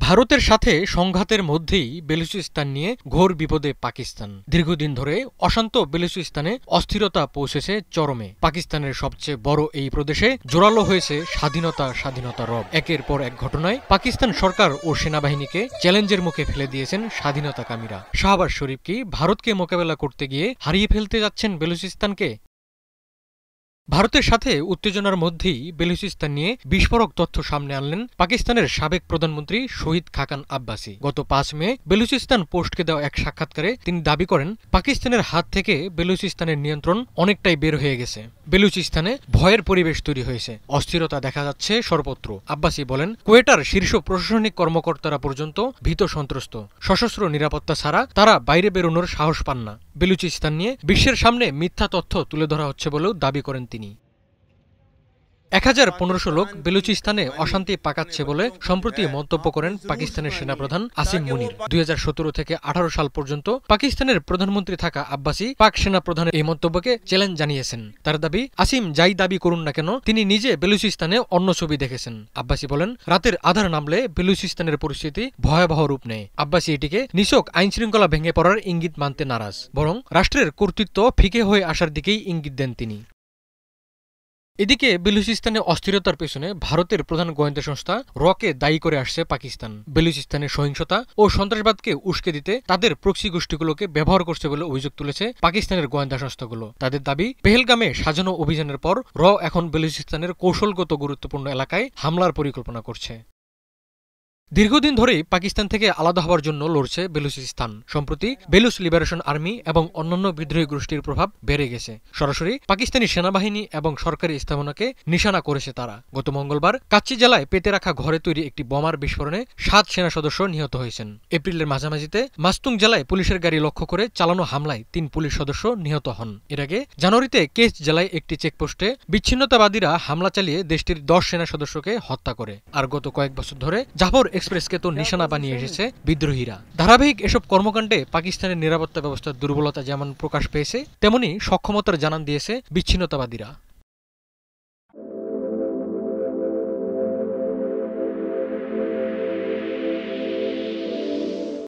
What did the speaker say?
ভারতের সাথে সংঘাতের মধ্যেই বেলুচিস্তান নিয়ে ঘোর বিপদে পাকিস্তান। দীর্ঘদিন ধরে অশান্ত বেলুচিস্তানে অস্থিরতা পৌঁছেছে চরমে। পাকিস্তানের সবচেয়ে বড় এই প্রদেশে জোরালো হয়েছে স্বাধীনতা রব। একের পর এক ঘটনায় পাকিস্তান সরকার ও সেনাবাহিনীকে চ্যালেঞ্জের মুখে ফেলে দিয়েছেন স্বাধীনতাকামীরা। শাহবাজ শরীফ কি ভারতকে মোকাবেলা করতে গিয়ে হারিয়ে ফেলতে যাচ্ছেন বেলুচিস্তানকে? ভারতের সাথে উত্তেজনার মধ্যেই বেলুচিস্তান নিয়ে বিস্ফোরক তথ্য সামনে আনলেন পাকিস্তানের সাবেক প্রধানমন্ত্রী শহীদ খাকান আব্বাসি। গত ৫ মে বেলুচিস্তান পোস্টকে দেওয়া এক সাক্ষাৎকারে তিনি দাবি করেন, পাকিস্তানের হাত থেকে বেলুচিস্তানের নিয়ন্ত্রণ অনেকটাই বের হয়ে গেছে। বেলুচিস্তানে ভয়ের পরিবেশ তৈরি হয়েছে, অস্থিরতা দেখা যাচ্ছে সর্বত্র। আব্বাসি বলেন, কোয়েটার শীর্ষ প্রশাসনিক কর্মকর্তারা পর্যন্ত ভীত সন্ত্রস্ত। সশস্ত্র নিরাপত্তা ছাড়া তারা বাইরে বেরোনোর সাহস পান না। বেলুচিস্তান নিয়ে বিশ্বের সামনে মিথ্যা তথ্য তুলে ধরা হচ্ছে বলেও দাবি করেন তিনি। ১,১৫০ লোক বেলুচিস্তানে অশান্তি পাকাচ্ছে বলে সম্প্রতি মন্তব্য করেন পাকিস্তানের সেনাপ্রধান আসিম মুনির। ২০১৭ থেকে ১৮ সাল পর্যন্ত পাকিস্তানের প্রধানমন্ত্রী থাকা আব্বাসি পাক সেনাপ্রধানের এই মন্তব্যকে চ্যালেঞ্জ জানিয়েছেন। তার দাবি, আসিম যাই দাবি করুন না কেন, তিনি নিজে বেলুচিস্তানে অন্য ছবি দেখেছেন। আব্বাসি বলেন, রাতের আধার নামলে বেলুচিস্তানের পরিস্থিতি ভয়াবহ রূপ নেয়। আব্বাসি এটিকে নিছক আইনশৃঙ্খলা ভেঙে পড়ার ইঙ্গিত মানতে নারাজ, বরং রাষ্ট্রের কর্তৃত্ব ফিকে হয়ে আসার দিকেই ইঙ্গিত দেন তিনি। এদিকে বেলুচিস্তানে অস্থিরতার পেছনে ভারতের প্রধান গোয়েন্দা সংস্থা রকে দায়ী করে আসছে পাকিস্তান। বেলুচিস্তানের সহিংসতা ও সন্ত্রাসবাদকে উস্কে দিতে তাদের প্রক্সি গোষ্ঠীগুলোকে ব্যবহার করছে বলে অভিযোগ তুলেছে পাকিস্তানের গোয়েন্দা সংস্থাগুলো। তাদের দাবি, পেহেলগামে সাজানো অভিযানের পর এখন বেলুচিস্তানের কৌশলগত গুরুত্বপূর্ণ এলাকায় হামলার পরিকল্পনা করছে। দীর্ঘদিন ধরেই পাকিস্তান থেকে আলাদা হওয়ার জন্য লড়ছে বেলুচিস্তান। সম্প্রতি বেলুচ লিবারেশন আর্মি এবং অন্যান্য বিদ্রোহী গোষ্ঠীর প্রভাব বেড়ে গেছে। সরাসরি পাকিস্তানি সেনাবাহিনী এবং সরকারি স্থাপনাকে নিশানা করেছে তারা। গত মঙ্গলবার কাচ্চি জেলায় পেতে রাখা ঘরে তৈরি একটি বোমার বিস্ফোরণে ৭ সেনা সদস্য নিহত হয়েছেন। এপ্রিলের মাঝামাঝিতে মাস্তুং জেলায় পুলিশের গাড়ি লক্ষ্য করে চালানো হামলায় ৩ পুলিশ সদস্য নিহত হন। এর আগে জানুয়ারিতে কেস জেলায় একটি চেকপোস্টে বিচ্ছিন্নতাবাদীরা হামলা চালিয়ে দেশটির ১০ সেনা সদস্যকে হত্যা করে। আর গত কয়েক বছর ধরে জাফর এক্সপ্রেসকে তো নিশানা বানিয়ে এসেছে বিদ্রোহীরা। ধারাবাহিক এসব কর্মকাণ্ডে পাকিস্তানের নিরাপত্তা ব্যবস্থার দুর্বলতা যেমন প্রকাশ পেয়েছে, তেমনি সক্ষমতার জানান দিয়েছে বিচ্ছিন্নতাবাদীরা।